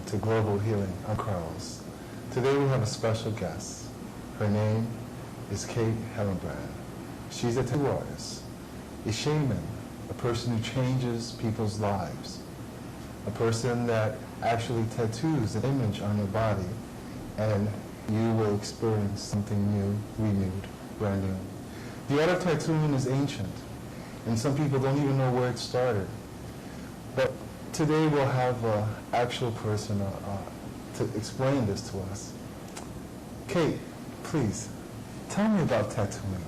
to Global Healing. I'm Carlos. Today we have a special guest. Her name is Kate Hellenbrand. She's a tattoo artist, a shaman, a person who changes people's lives, a person that actually tattoos an image on your body, and you will experience something new, renewed, brand new. The art of tattooing is ancient, and some people don't even know where it started. But today we'll have an actual person to explain this to us. Kate, please, tell me about tattooing.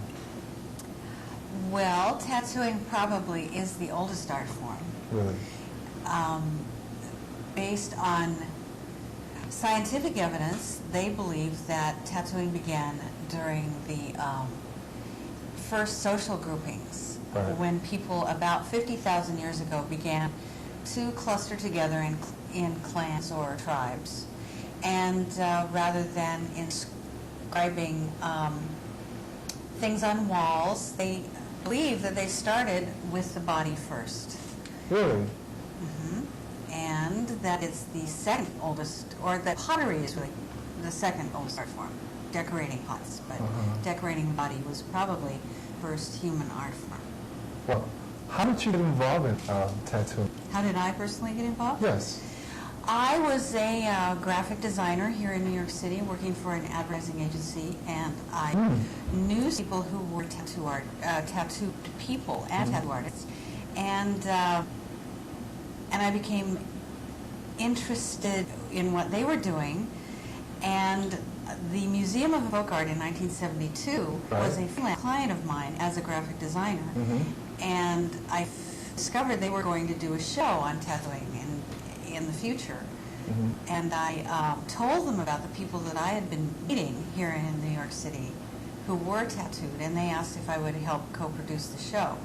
Well, tattooing probably is the oldest art form. Really? Based on scientific evidence, they believe that tattooing began during the first social groupings, right, when people about 50,000 years ago began to cluster together in clans or tribes. And rather than inscribing things on walls, they believe that they started with the body first. Really? Mm-hmm. And that it's the second oldest, or that pottery is really the second oldest art form, decorating pots. But decorating the body was probably first human art form. Well, how did you get involved in tattooing? How did I personally get involved? Yes. I was a graphic designer here in New York City, working for an advertising agency, and I knew people who were tattooed people and tattoo artists, and I became interested in what they were doing. And the Museum of Folk Art in 1972 was a freelance client of mine as a graphic designer, and I discovered they were going to do a show on tattooing in the future. And I told them about the people that I had been meeting here in New York City who were tattooed, and they asked if I would help co-produce the show.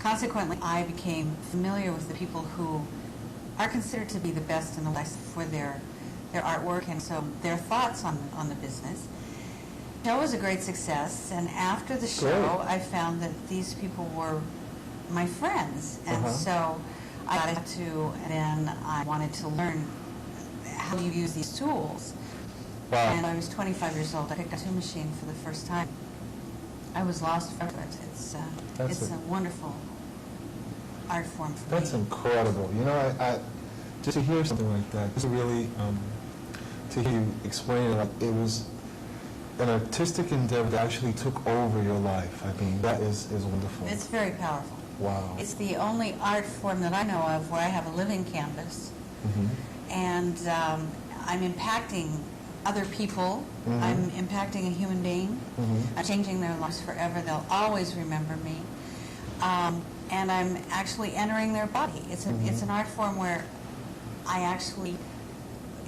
Consequently, I became familiar with the people who are considered to be the best in the West for their artwork, and so their thoughts on the business. The show was a great success, and after the show, I found that these people were my friends, and so I got a tattoo, and then I wanted to learn how you use these tools. Wow. And I was 25 years old. I picked a tattoo machine for the first time. I was lost forever. It's a wonderful art form for me. That's incredible. You know, I just to hear something like that, just really to hear you explain it, it was an artistic endeavor that actually took over your life. I mean, that is wonderful. It's very powerful. Wow. It's the only art form that I know of where I have a living canvas, and I'm impacting other people. I'm impacting a human being. I'm changing their lives forever. They'll always remember me. And I'm actually entering their body. It's an art form where I actually,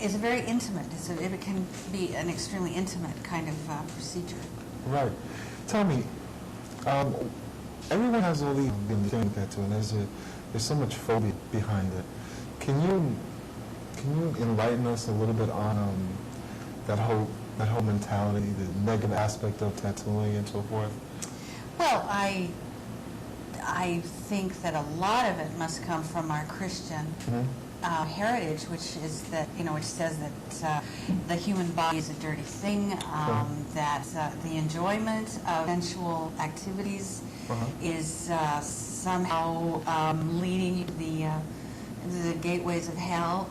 it's very intimate. It can be an extremely intimate kind of procedure. Right. Tell me, everyone has all these things tattoo, and there's so much phobia behind it. Can you enlighten us a little bit on that whole mentality, the negative aspect of tattooing and so forth? Well, I think that a lot of it must come from our Christian heritage, which is that, which says that the human body is a dirty thing, that the enjoyment of sensual activities is somehow leading you to the gateways of hell.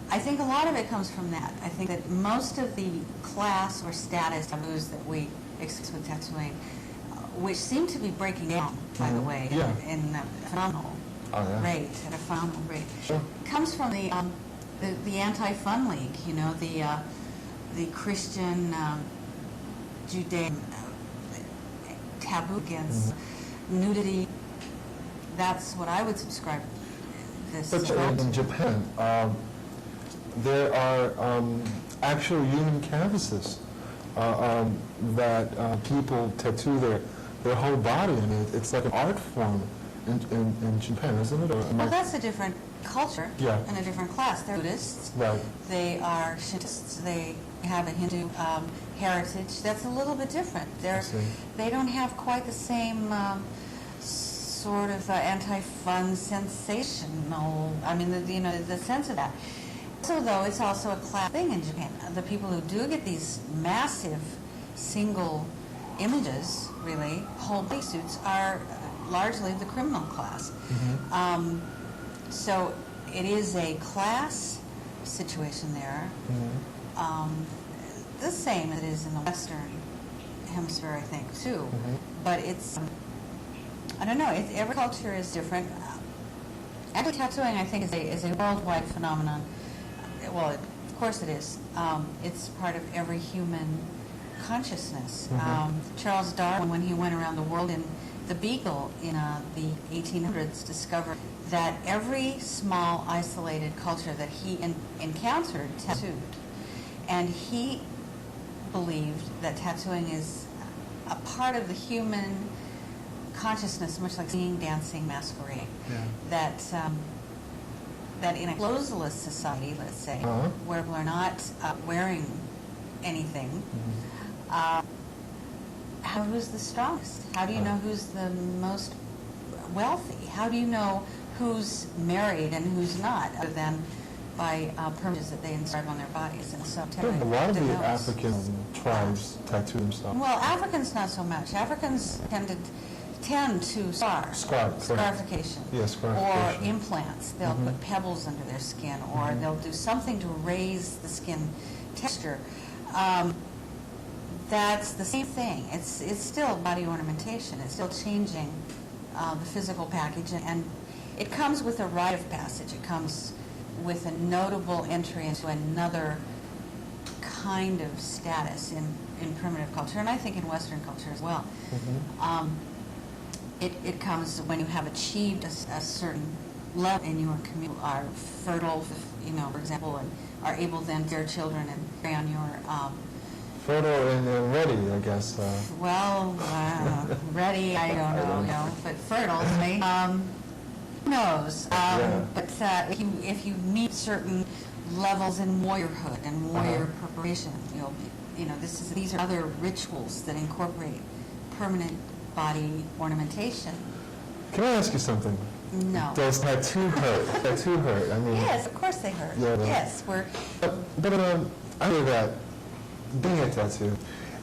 I think a lot of it comes from that. I think that most of the class or status taboos that we experience with tattooing, which seem to be breaking down, by the way, in a phenomenal rate, at a phenomenal rate, comes from the Anti-Fun League, the Christian Judaic taboo against nudity. That's what I would subscribe to. But in Japan, there are actual human canvases that people tattoo their whole body. I mean, it's like an art form in Japan, isn't it? Well, that's a different culture and a different class. They're Buddhists. Right. They are Shintoists. They have a Hindu heritage. That's a little bit different. They don't have quite the same sort of anti-fun sensational. I mean, the sense of that. So, though, it's also a class thing in Japan. The people who do get these massive single images, really, whole body suits, are largely the criminal class. So it is a class situation there, the same as it is in the Western Hemisphere, I think, too. But it's, I don't know, every culture is different. Actually, tattooing, I think, is a worldwide phenomenon. Well, of course it is. It's part of every human consciousness. Charles Darwin, when he went around the world in the Beagle in the 1800s, discovered that every small isolated culture that he encountered tattooed. And he believed that tattooing is a part of the human consciousness, much like singing, dancing, masquerading. That in a closeless society, let's say, where people are not wearing anything, who's the strongest? How do you know who's the most wealthy? How do you know who's married and who's not, other than by permits that they inscribe on their bodies? And so A lot of the African tribes tattoo themselves. Well, Africans not so much. Africans tend to scarification. Yeah, scarification. Or implants. They'll put pebbles under their skin, or they'll do something to raise the skin texture. That's the same thing. It's still body ornamentation. It's still changing the physical package, and it comes with a rite of passage. It comes with a notable entry into another kind of status in primitive culture, and I think in Western culture as well. It comes when you have achieved a certain level in your community, are fertile, for example, and are able then to bear children and carry on your fertile and ready, I guess. Well, ready, I don't know, but fertile, who knows? But if you meet certain levels in warriorhood and warrior preparation, these are other rituals that incorporate permanent body ornamentation. Can I ask you something? No. Does tattoo hurt? Tattoo hurt? I mean. Yes, of course they hurt. Yeah, yes, we're. But I know that being a tattoo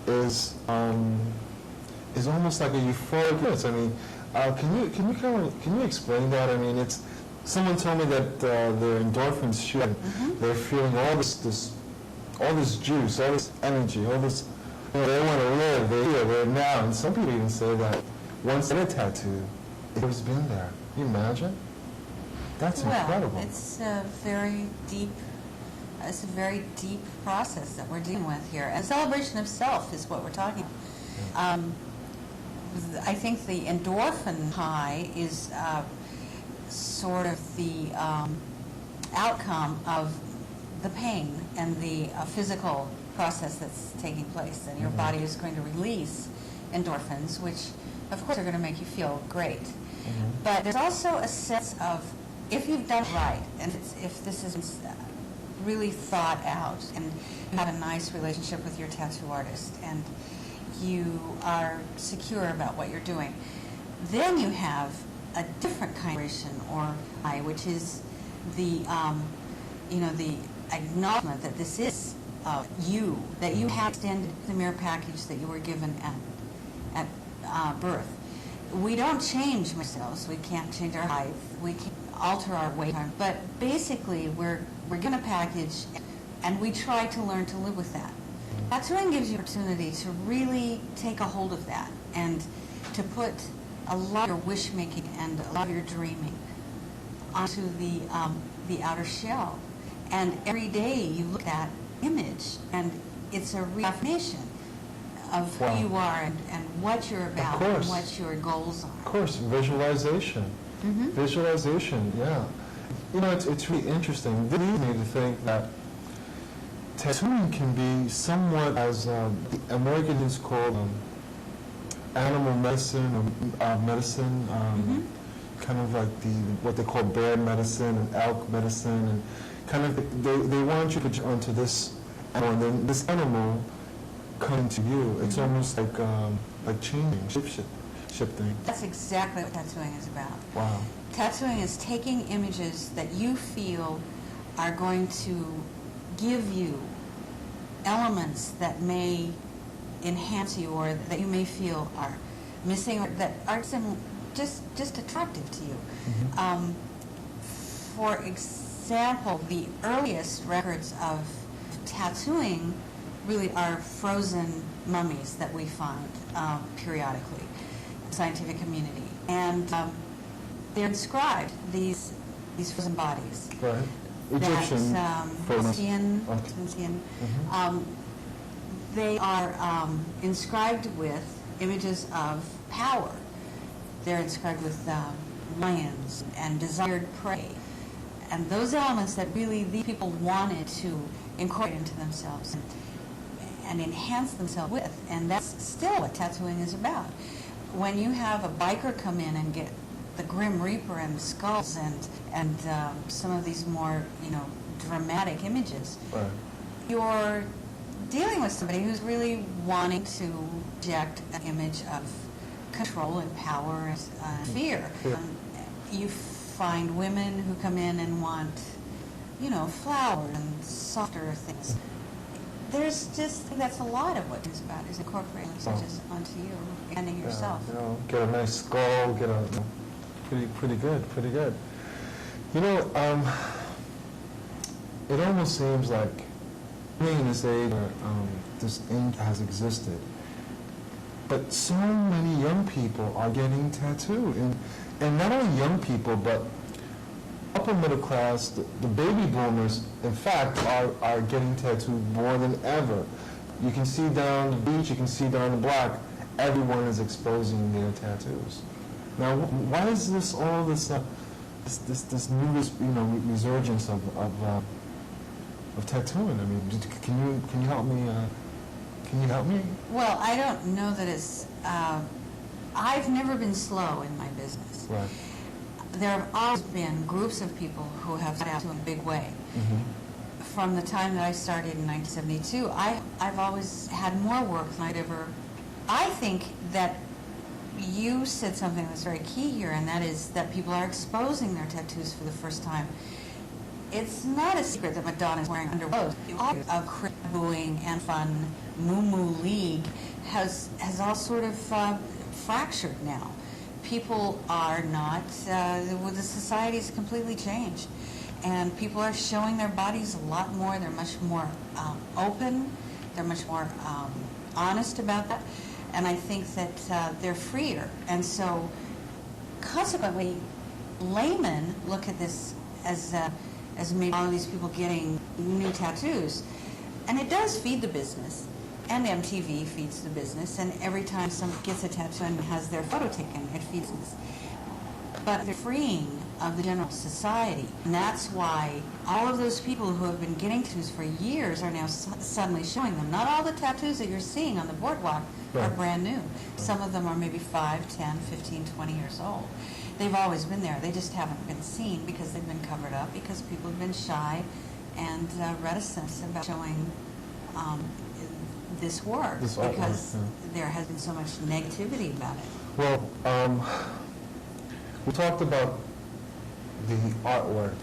is almost like a euphoric experience. I mean, can you explain that? I mean, it's someone told me that their endorphins shoot. They're feeling all this juice, all this energy, all this. They want to live. They're here. They're now. And some people even say that once they get a tattoo, it's always been there. Can you imagine? That's incredible. It's a very deep. It's a very deep process that we're dealing with here. And celebration of self is what we're talking about. I think the endorphin high is sort of the outcome of the pain and the physical process that's taking place. And your body is going to release endorphins, which, of course, are going to make you feel great. But there's also a sense of, if you've done it right, and if this is really thought out, and you have a nice relationship with your tattoo artist, and you are secure about what you're doing, then you have a different kind of vibration, or high, which is the the acknowledgement that this is you, that you have extended the mirror package that you were given at birth. We don't change ourselves. We can't change our height. We can't alter our weight. But basically, we're given a package, and we try to learn to live with that. Tattooing gives you opportunity to really take a hold of that and to put a lot of your wish-making and a lot of your dreaming onto the outer shell. And every day you look at that image, and it's a reaffirmation of who you are and what you're about and what your goals are. Of course, visualization. Visualization, yeah. It's really interesting. This leads me to think that tattooing can be somewhat, as the Americans call animal medicine, or medicine, kind of like what they call bear medicine and elk medicine, and kind of they want you to put onto this animal, and then this animal coming to you. It's almost like changing, shifting. That's exactly what tattooing is about. Wow. Tattooing is taking images that you feel are going to give you elements that may enhance you or that you may feel are missing or that are just attractive to you. For example, the earliest records of tattooing really are frozen mummies that we find periodically in the scientific community. And they're inscribed, these frozen bodies. Right. Egyptian. They are inscribed with images of power. They're inscribed with lions and desired prey. And those elements that really these people wanted to incorporate into themselves and enhance themselves with. And that's still what tattooing is about. When you have a biker come in and get the Grim Reaper and skulls and some of these more, dramatic images, Right. you're dealing with somebody who's really wanting to project an image of control and power and fear. Yeah. You find women who come in and want, flowers and softer things. There's just, that's a lot of what it's about, is incorporating such as onto you, expanding yourself. Get a nice skull, pretty good. It almost seems like in this age where this ink has existed, but so many young people are getting tattooed, and not only young people, but upper middle class, the baby boomers, in fact, are getting tattooed more than ever. You can see down the beach, you can see down the block, everyone is exposing their tattoos. Now, why is this all this new resurgence of tattooing? I mean, can you help me? Can you help me? Well, I don't know that it's. I've never been slow in my business. Right. There have always been groups of people who have tattooed in a big way. Mm-hmm. From the time that I started in 1972, I've always had more work than I'd ever. I think that you said something that's very key here, and that is that people are exposing their tattoos for the first time. It's not a secret that Madonna's wearing underclothes. All of crib booing and fun, moo league has all sort of fractured now. People are not, the society's completely changed. And people are showing their bodies a lot more. They're much more open. They're much more honest about that. And I think that they're freer. And so, consequently, laymen look at this as maybe all of these people getting new tattoos. And it does feed the business. And MTV feeds the business. And every time someone gets a tattoo and has their photo taken, it feeds this. But they're freeing of the general society. And that's why all of those people who have been getting tattoos for years are now suddenly showing them. Not all the tattoos that you're seeing on the boardwalk are brand new. Some of them are maybe 5, 10, 15, 20 years old. They've always been there. They just haven't been seen because they've been covered up, because people have been shy and reticent about showing this work, because there has been so much negativity about it. Well, we talked about the artwork,